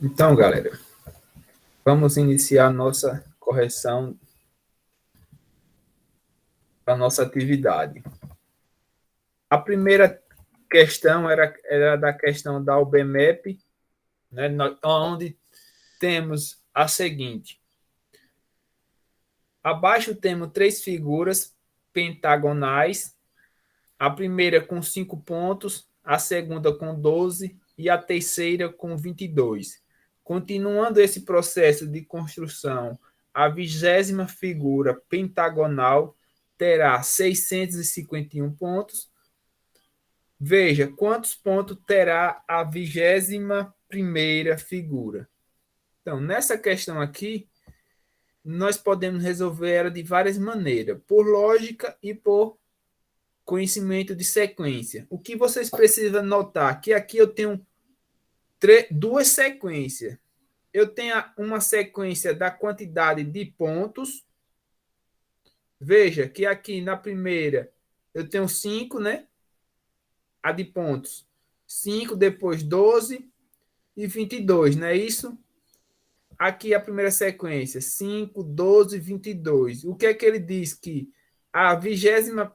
Então, galera, vamos iniciar nossa correção da nossa atividade. A primeira questão era da questão da UBMEP, né, onde temos a seguinte. Abaixo temos 3 figuras pentagonais, a primeira com 5 pontos, a segunda com 12 e a terceira com 22. Continuando esse processo de construção, a 20ª figura pentagonal terá 651 pontos. Veja quantos pontos terá a 21ª figura. Então, nessa questão aqui, nós podemos resolver ela de várias maneiras, por lógica e por conhecimento de sequência. O que vocês precisam notar? Que aqui eu tenho duas sequências. Eu tenho uma sequência da quantidade de pontos. Veja que aqui na primeira eu tenho 5, né? A de pontos. 5, depois 12 e 22, não é isso? Aqui a primeira sequência, 5, 12, 22. O que é que ele diz? Que a 20ª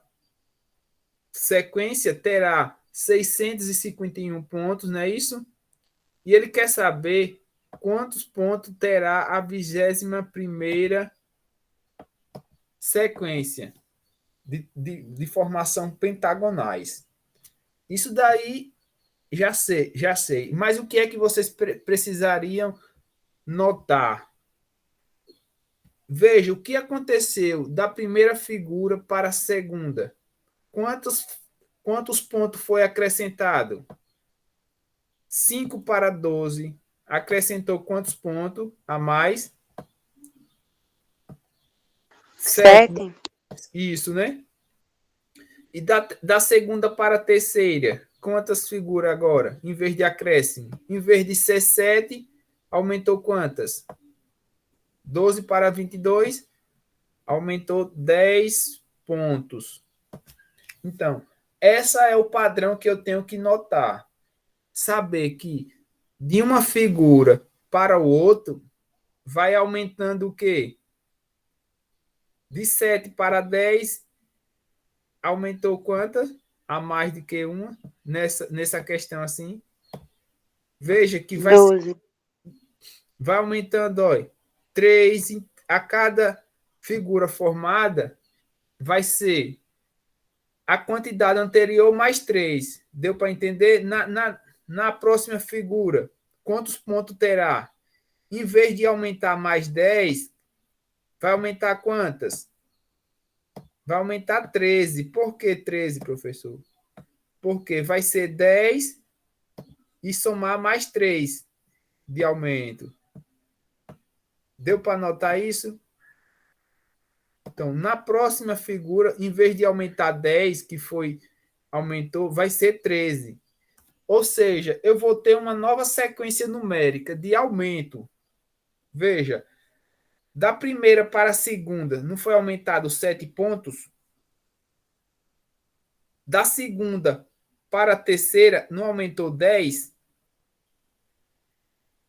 sequência terá 651 pontos, não é isso? E ele quer saber quantos pontos terá a 21ª sequência de formação pentagonais. Isso daí já sei, já sei. Mas o que é que vocês precisariam notar? Veja o que aconteceu da primeira figura para a segunda. Quantos pontos foi acrescentado? 5 para 12. Acrescentou quantos pontos a mais? 7. Isso, né? E da segunda para a terceira, quantas figuras agora? Em vez de acréscimo? Em vez de ser 7, aumentou quantas? 12 para 22, aumentou 10 pontos. Então, esse é o padrão que eu tenho que notar. Saber que de uma figura para o outro, vai aumentando o quê? De 7 para 10, aumentou quantas? A mais do que uma nessa questão assim. Veja que vai aumentando, ó, 3 a cada figura formada vai ser a quantidade anterior mais 3. Deu para entender? Na próxima figura, quantos pontos terá? Em vez de aumentar mais 10, vai aumentar quantas? Vai aumentar 13. Por que 13, professor? Porque vai ser 10 e somar mais 3 de aumento. Deu para notar isso? Então, na próxima figura, em vez de aumentar 10, que aumentou, vai ser 13. Ou seja, eu vou ter uma nova sequência numérica de aumento. Veja, da primeira para a segunda, não foi aumentado 7 pontos? Da segunda para a terceira, não aumentou 10?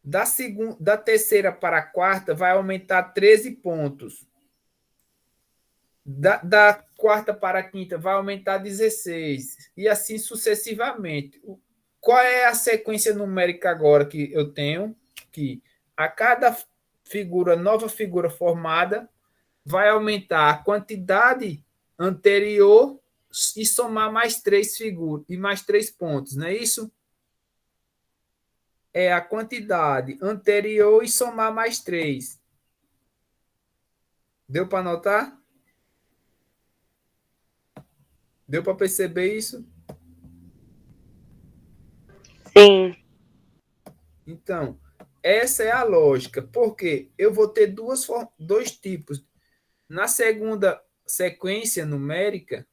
Da terceira para a quarta, vai aumentar 13 pontos. Da quarta para a quinta, vai aumentar 16. E assim sucessivamente. Qual é a sequência numérica agora que eu tenho? Que a cada nova figura formada, vai aumentar a quantidade anterior e somar mais 3 figuras e mais 3 pontos, não é isso? É a quantidade anterior e somar mais 3. Deu para notar? Deu para perceber isso? Sim. Então, essa é a lógica, porque eu vou ter dois tipos. Na segunda sequência numérica,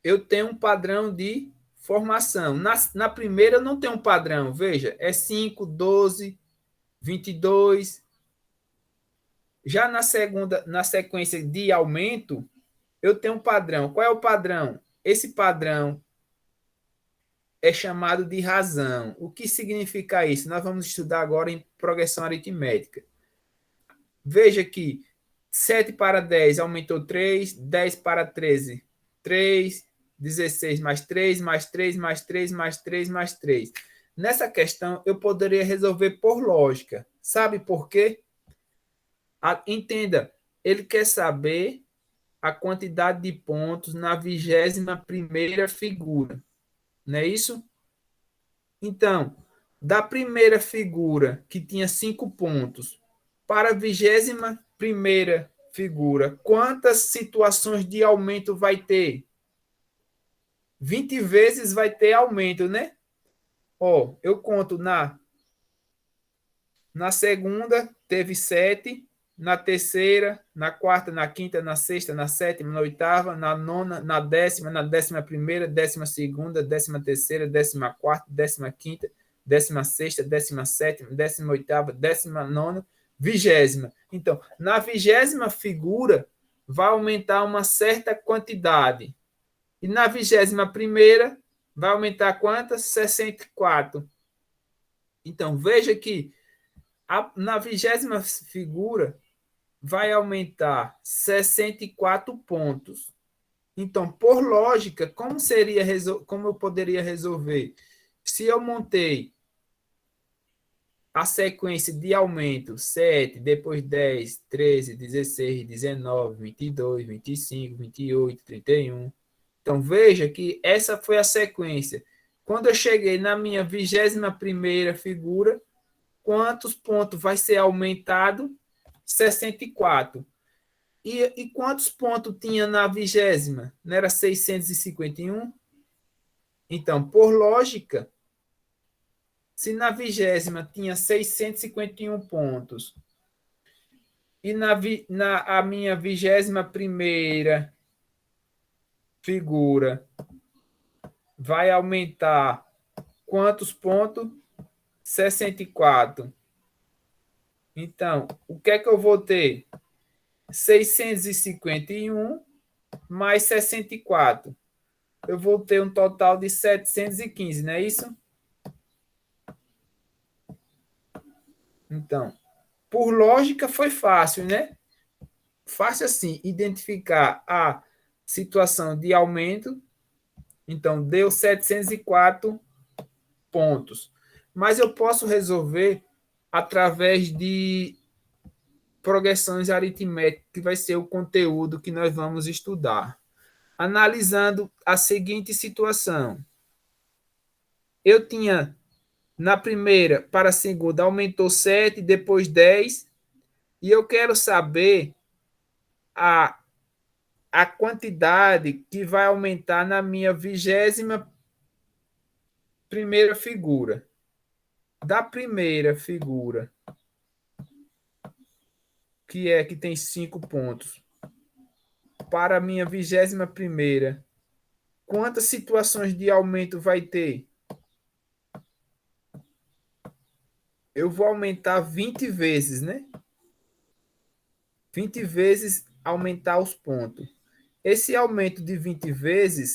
eu tenho um padrão de formação. Na primeira, eu não tenho um padrão. Veja, é 5, 12, 22. Já na segunda, na sequência de aumento, eu tenho um padrão. Qual é o padrão? Esse padrão é chamado de razão. O que significa isso? Nós vamos estudar agora em progressão aritmética. Veja que 7 para 10 aumentou 3, 10 para 13, 3, 16 mais 3, mais 3, mais 3, mais 3, mais 3. Nessa questão, eu poderia resolver por lógica. Sabe por quê? Entenda, ele quer saber a quantidade de pontos na 21ª figura. Não é isso? Então, da primeira figura, que tinha 5 pontos, para a 21ª figura, quantas situações de aumento vai ter? 20 vezes vai ter aumento, né? Ó, eu conto na segunda, teve 7, na terceira, na quarta, na quinta, na sexta, na sétima, na oitava, na nona, na décima, na 11ª, 12ª, 13ª, 14ª, 15ª, 16ª, 17ª, 18ª, 19ª, 20ª. Então, na 20ª figura, vai aumentar uma certa quantidade. E na 21ª, vai aumentar quantas? 64. Então, veja que na 20ª figura, vai aumentar 64 pontos. Então, por lógica, como eu poderia resolver? Se eu montei a sequência de aumento 7, depois 10, 13, 16, 19, 22, 25, 28, 31. Então, veja que essa foi a sequência. Quando eu cheguei na minha 21ª figura, quantos pontos vai ser aumentado? 64. E quantos pontos tinha na 20ª? Não era 651? Então, por lógica, se na 20ª tinha 651 pontos e a minha 21ª figura vai aumentar quantos pontos? 64. Então, o que é que eu vou ter? 651 mais 64. Eu vou ter um total de 715, não é isso? Então, por lógica, foi fácil, né? Fácil assim, identificar a situação de aumento. Então, deu 704 pontos. Mas eu posso resolver através de progressões aritméticas, que vai ser o conteúdo que nós vamos estudar. Analisando a seguinte situação. Eu tinha, na primeira para a segunda, aumentou 7, depois 10, e eu quero saber a, a quantidade que vai aumentar na minha 21ª figura. Da primeira figura, que tem 5 pontos, para a minha 21ª, quantas situações de aumento vai ter? Eu vou aumentar 20 vezes, né? 20 vezes aumentar os pontos. Esse aumento de 20 vezes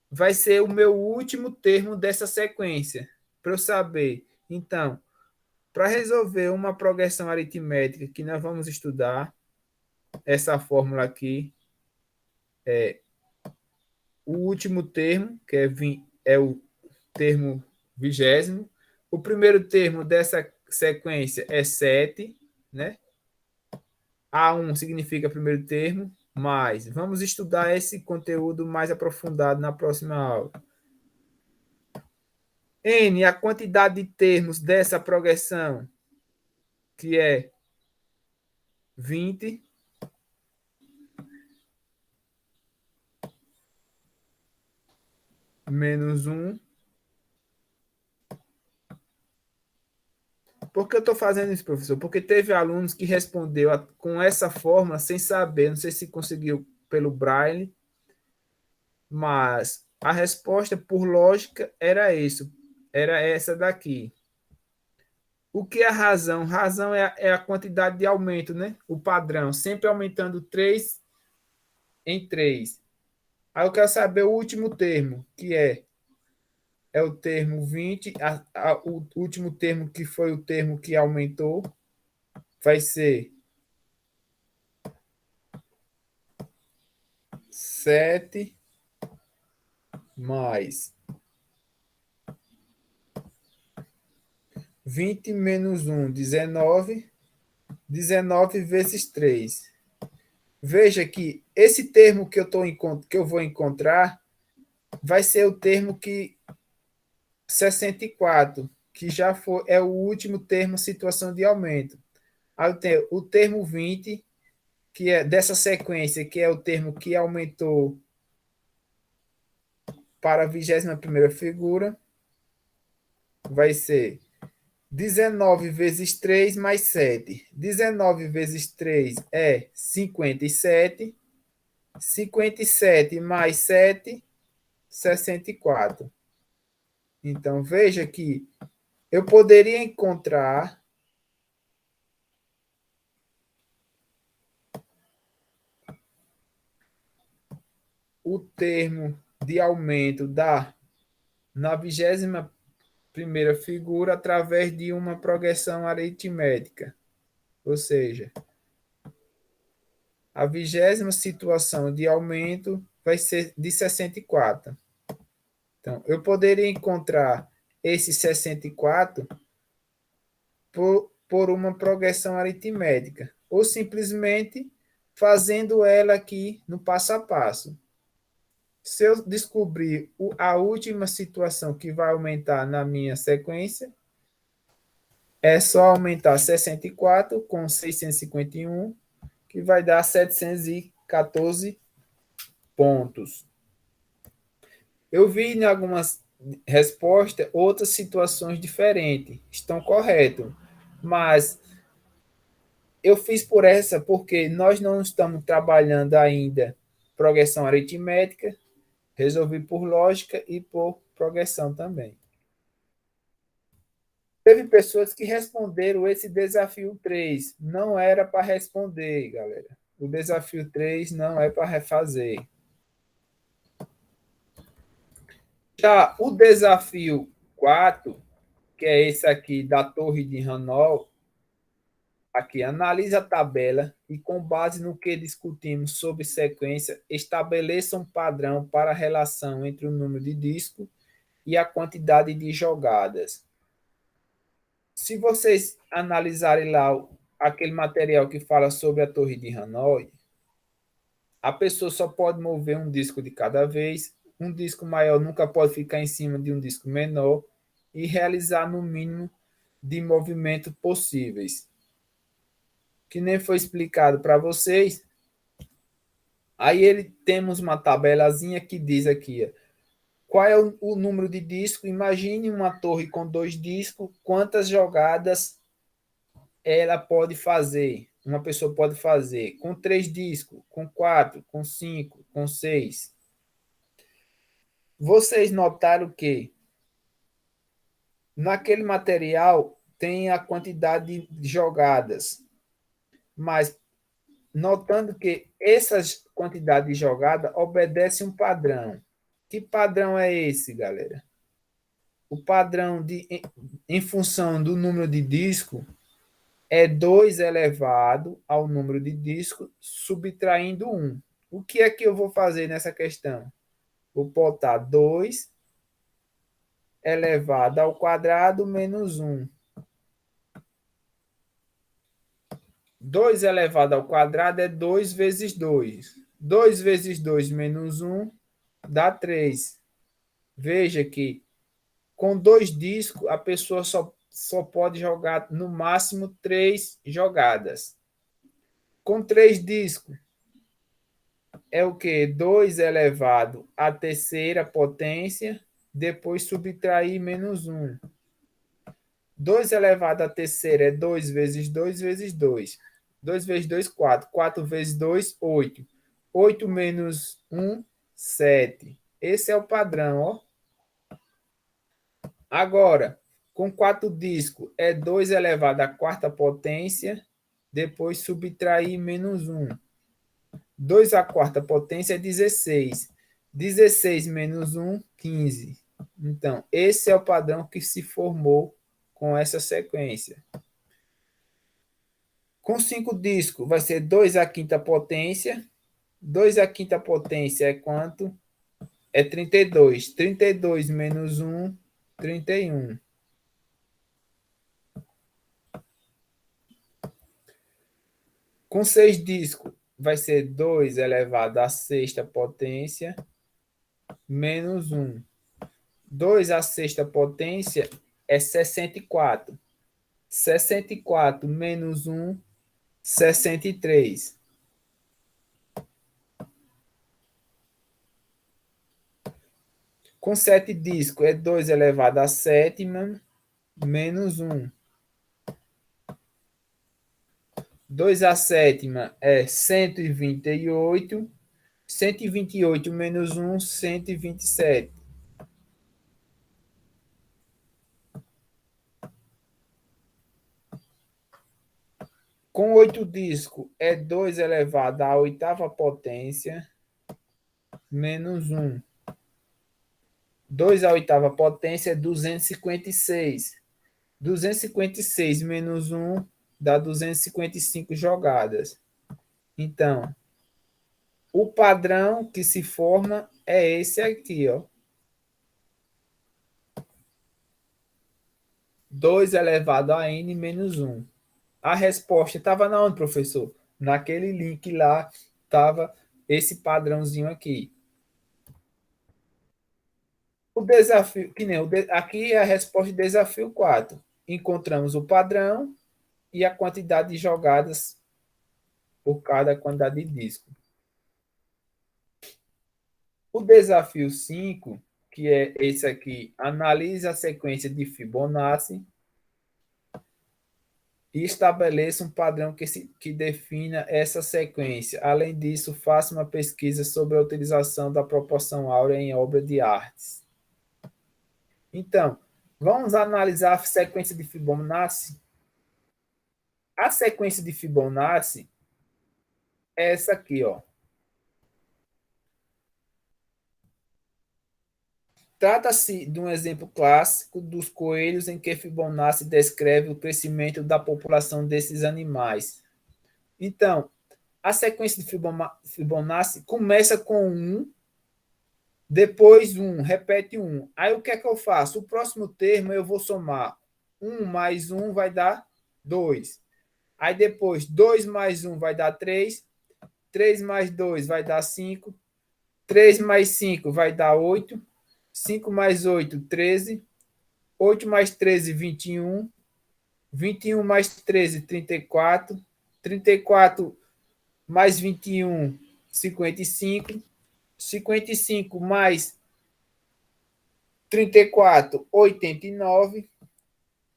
vai ser o meu último termo dessa sequência, para eu saber. Então, para resolver uma progressão aritmética que nós vamos estudar, essa fórmula aqui é o último termo, que é o termo 20º. O primeiro termo dessa sequência é 7, né? A1 significa primeiro termo, mais. Vamos estudar esse conteúdo mais aprofundado na próxima aula. N, a quantidade de termos dessa progressão, que é 20, menos 1. Por que eu estou fazendo isso, professor? Porque teve alunos que respondeu com essa fórmula sem saber, não sei se conseguiu pelo Braille, mas a resposta por lógica era isso, era essa daqui. O que é razão? Razão é a quantidade de aumento, né? O padrão, sempre aumentando 3 em 3. Aí eu quero saber o último termo, que é é o termo 20. O último termo, que foi o termo que aumentou, vai ser 7 mais 20 menos 1, 19. 19 vezes 3. Veja que esse termo que eu vou encontrar vai ser o termo que 64, que já foi, é o último termo situação de aumento. Aí eu tenho o termo 20, que é dessa sequência, que é o termo que aumentou para a 21ª figura, vai ser 19 vezes 3 mais 7. 19 vezes 3 é 57. 57 mais 7, 64. Então, veja que eu poderia encontrar o termo de aumento na 21ª figura através de uma progressão aritmética. Ou seja, a 20ª situação de aumento vai ser de 64. Então, eu poderia encontrar esse 64 por uma progressão aritmética, ou simplesmente fazendo ela aqui no passo a passo. Se eu descobrir a última situação que vai aumentar na minha sequência, é só aumentar 64 com 651, que vai dar 714 pontos. Eu vi em algumas respostas outras situações diferentes. Estão corretas. Mas eu fiz por essa porque nós não estamos trabalhando ainda progressão aritmética. Resolvi por lógica e por progressão também. Teve pessoas que responderam esse desafio 3. Não era para responder, galera. O desafio 3 não é para refazer. Já o desafio 4, que é esse aqui da Torre de Hanoi, aqui, analise a tabela e, com base no que discutimos sobre sequência, estabeleça um padrão para a relação entre o número de discos e a quantidade de jogadas. Se vocês analisarem lá aquele material que fala sobre a Torre de Hanoi, a pessoa só pode mover um disco de cada vez, um disco maior nunca pode ficar em cima de um disco menor e realizar no mínimo de movimentos possíveis. Que nem foi explicado para vocês. Aí temos uma tabelazinha que diz aqui, qual é o número de discos. Imagine uma torre com 2 discos, quantas jogadas ela pode fazer, uma pessoa pode fazer com 3 discos, com 4, com 5, com 6. Vocês notaram que naquele material tem a quantidade de jogadas, mas notando que essas quantidades de jogada obedecem um padrão. Que padrão é esse, galera? O padrão em função do número de disco é 2 elevado ao número de disco, subtraindo 1. O que é que eu vou fazer nessa questão? Vou botar 2 elevado ao quadrado menos 1. 2 elevado ao quadrado é 2 vezes 2. 2 vezes 2 menos 1 dá 3. Veja que com 2 discos a pessoa só pode jogar no máximo 3 jogadas. Com 3 discos é o que? 2 elevado à terceira potência, depois subtrair menos 1. 2 elevado à terceira é 2 vezes 2 vezes 2. 2 vezes 2, 4. 4 vezes 2, 8. 8 menos 1, 7. Esse é o padrão, ó. Agora, com 4 discos, é 2 elevado à quarta potência, depois subtrair menos 1. 2 à quarta potência é 16. 16 menos 1, 15. Então, esse é o padrão que se formou com essa sequência. Com 5 discos, vai ser 2 à quinta potência. 2 à quinta potência é quanto? É 32. 32 menos 1, 31. Com 6 discos, vai ser 2 elevado à sexta potência menos 1. 2 à sexta potência é 64. 64 menos 1, 63. Com 7 discos, é 2 elevado à sétima menos 1. 2 à sétima é 128. 128 menos 1, 127. Com 8 discos, é 2 elevado à oitava potência menos 1. 2 à oitava potência é 256. 256 menos 1 dá 255 jogadas. Então, o padrão que se forma é esse aqui, ó. 2 elevado a n menos 1. A resposta estava na onde, professor? Naquele link lá estava esse padrãozinho aqui. O desafio, que nem aqui é a resposta de desafio 4. Encontramos o padrão e a quantidade de jogadas por cada quantidade de disco. O desafio 5, que é esse aqui, analise a sequência de Fibonacci e estabeleça um padrão que defina essa sequência. Além disso, faça uma pesquisa sobre a utilização da proporção áurea em obra de artes. Então, vamos analisar a sequência de Fibonacci. A sequência de Fibonacci é essa aqui, ó. Trata-se de um exemplo clássico dos coelhos em que Fibonacci descreve o crescimento da população desses animais. Então, a sequência de Fibonacci começa com 1, depois 1, repete 1. Aí o que é que eu faço? O próximo termo eu vou somar 1 mais 1 vai dar 2. Aí depois 2 mais 1 vai dar 3. 3 mais 2 vai dar 5. 3 mais 5 vai dar 8. 5 mais 8, 13. 8 mais 13, 21. 21 mais 13, 34. 34 mais 21, 55. 55 mais 34, 89.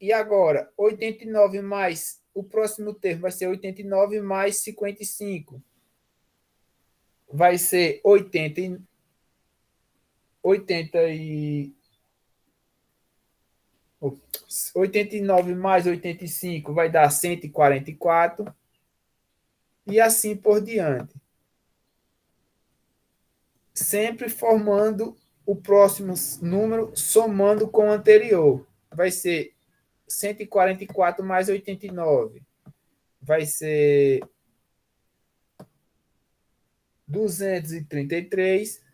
E agora, 89 mais o próximo termo vai ser 89 mais 55. Vai ser 80 e 89 mais 85 vai dar 144 e assim por diante. Sempre formando o próximo número somando com o anterior. Vai ser 144 mais 89. Vai ser 233.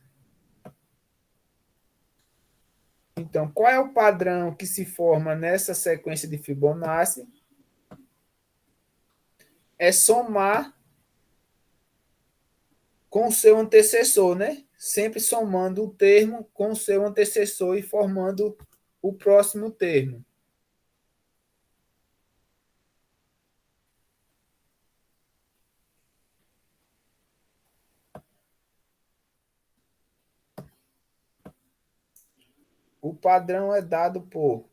Então, qual é o padrão que se forma nessa sequência de Fibonacci? É somar com o seu antecessor, né? Sempre somando o termo com o seu antecessor e formando o próximo termo. O padrão é dado por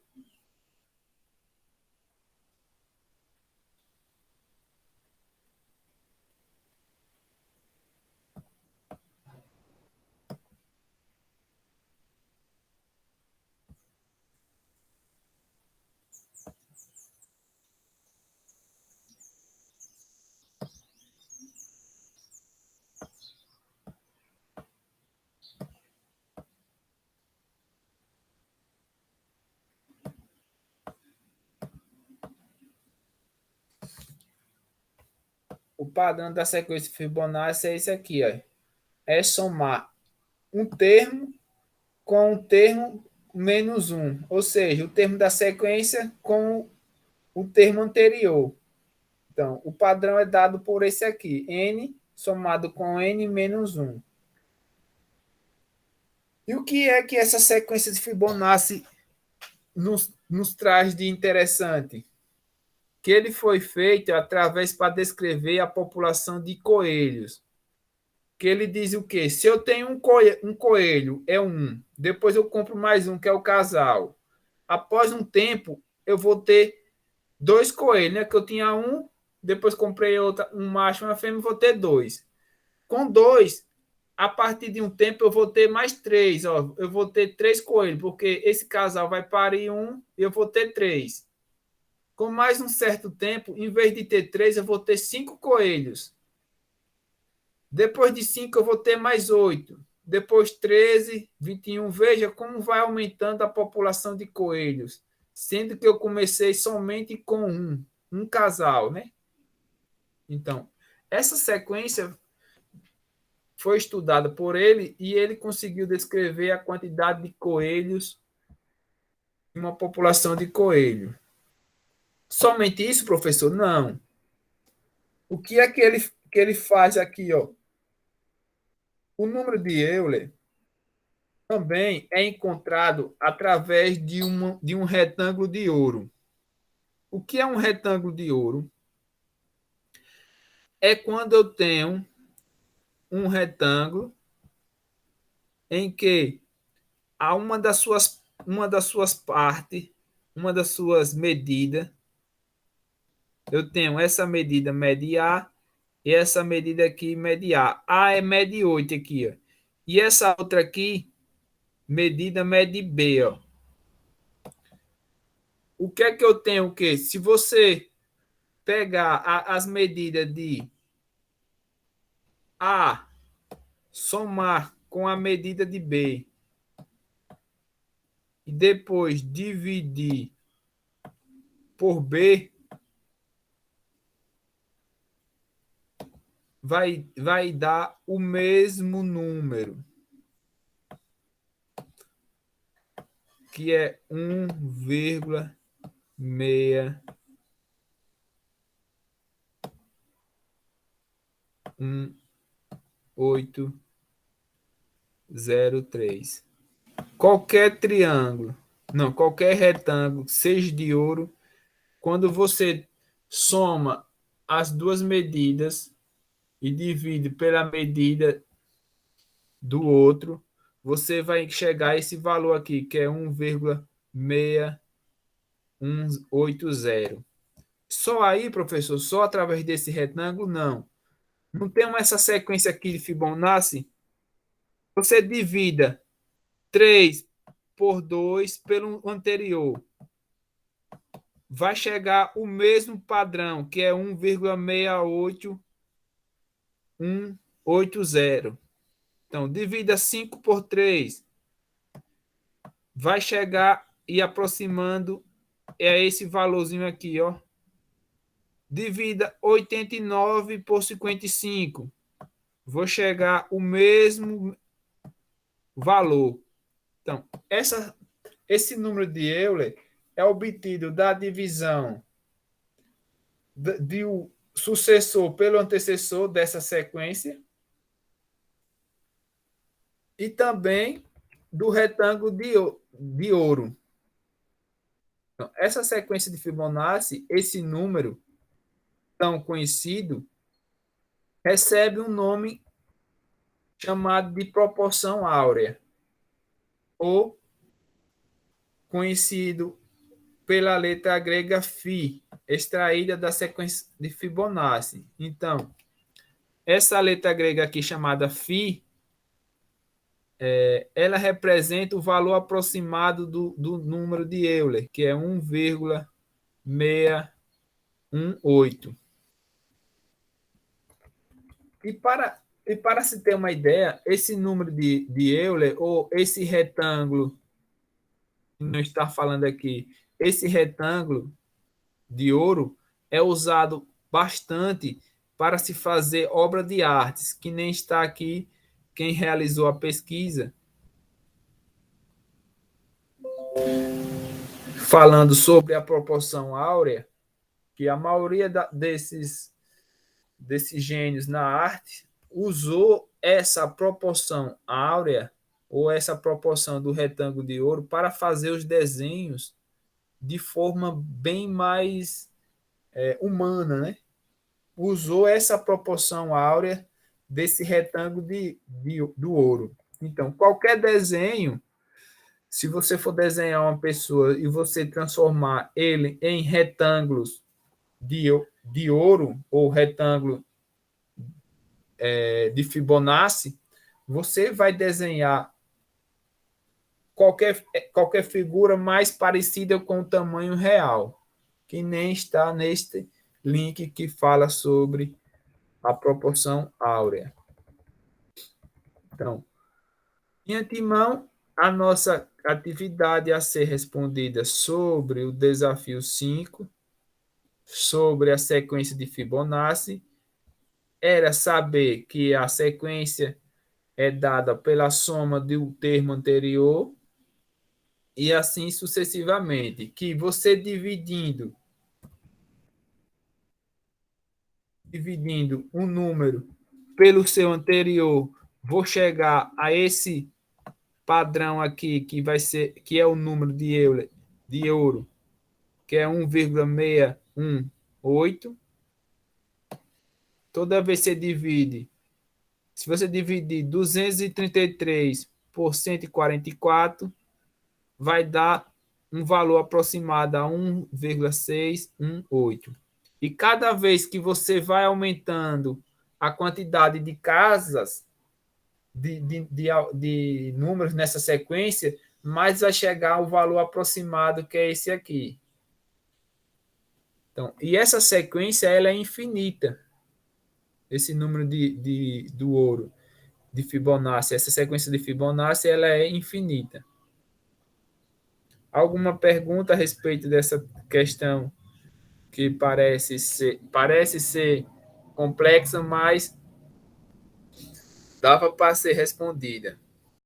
o padrão da sequência de Fibonacci é esse aqui, ó. É somar um termo com um termo menos um, ou seja, o termo da sequência com o termo anterior. Então, o padrão é dado por esse aqui, n somado com n menos 1. E o que é que essa sequência de Fibonacci nos traz de interessante? Que ele foi feito através para descrever a população de coelhos. Que ele diz o quê? Se eu tenho um coelho, é um. Depois eu compro mais um, que é o casal. Após um tempo, eu vou ter dois coelhos, né? Que eu tinha um, depois comprei outra, um macho e uma fêmea, vou ter dois. Com dois, a partir de um tempo, eu vou ter mais três. Ó. Eu vou ter três coelhos, porque esse casal vai parir um e eu vou ter três. Com mais um certo tempo, em vez de ter três, eu vou ter cinco coelhos. Depois de 5, eu vou ter mais 8. Depois 13, 21. Veja como vai aumentando a população de coelhos. Sendo que eu comecei somente com um casal, né? Então, essa sequência foi estudada por ele e ele conseguiu descrever a quantidade de coelhos em uma população de coelho. Somente isso, professor? Não. O que é que ele faz aqui, ó? O número de Euler também é encontrado através de um retângulo de ouro. O que é um retângulo de ouro? É quando eu tenho um retângulo em que há uma das suas partes, uma das suas medidas, eu tenho essa medida mede A e essa medida aqui mede A. A é mede 8 aqui, ó. E essa outra aqui, medida mede B, ó. O que é que eu tenho o quê? Se você pegar as medidas de A, somar com a medida de B e depois dividir por B, vai dar o mesmo número, que é 1,1803. Qualquer triângulo, não, qualquer retângulo, seja de ouro, quando você soma as duas medidas e divide pela medida do outro, você vai chegar a esse valor aqui, que é 1,6180. Só aí, professor, só através desse retângulo, não. Não tem essa sequência aqui de Fibonacci? Você divida 3 por 2 pelo anterior. Vai chegar o mesmo padrão, que é 1,68180. Então, divida 5 por 3. Vai chegar e aproximando é esse valorzinho aqui, ó. Divida 89 por 55. Vou chegar o mesmo valor. Então, esse número de Euler é obtido da divisão de o sucessor pelo antecessor dessa sequência e também do retângulo de ouro. Então, essa sequência de Fibonacci, esse número tão conhecido, recebe um nome chamado de proporção áurea, ou conhecido pela letra grega φ, extraída da sequência de Fibonacci. Então, essa letra grega aqui chamada φ, ela representa o valor aproximado do número de Euler, que é 1,618. E para se ter uma ideia, esse número de Euler, ou esse retângulo, que não está falando aqui, esse retângulo de ouro é usado bastante para se fazer obra de artes, que nem está aqui quem realizou a pesquisa, falando sobre a proporção áurea, que a maioria desses gênios na arte usou essa proporção áurea ou essa proporção do retângulo de ouro para fazer os desenhos de forma bem mais humana, né? Usou essa proporção áurea desse retângulo do ouro. Então, qualquer desenho, se você for desenhar uma pessoa e você transformar ele em retângulos de ouro ou retângulo de Fibonacci, você vai desenhar qualquer figura mais parecida com o tamanho real, que nem está neste link que fala sobre a proporção áurea. Então, em antemão, a nossa atividade a ser respondida sobre o desafio 5, sobre a sequência de Fibonacci, era saber que a sequência é dada pela soma do termo anterior e assim sucessivamente, que você dividindo um número pelo seu anterior, vou chegar a esse padrão aqui, que é o número de ouro, que é 1,618. Toda vez que você divide, se você dividir 233 por 144, vai dar um valor aproximado a 1,618. E cada vez que você vai aumentando a quantidade de casas, de números nessa sequência, mais vai chegar ao valor aproximado, que é esse aqui. Então, e essa sequência ela é infinita. Esse número do ouro, de Fibonacci, essa sequência de Fibonacci, ela é infinita. Alguma pergunta a respeito dessa questão que parece ser complexa, mas dava para ser respondida.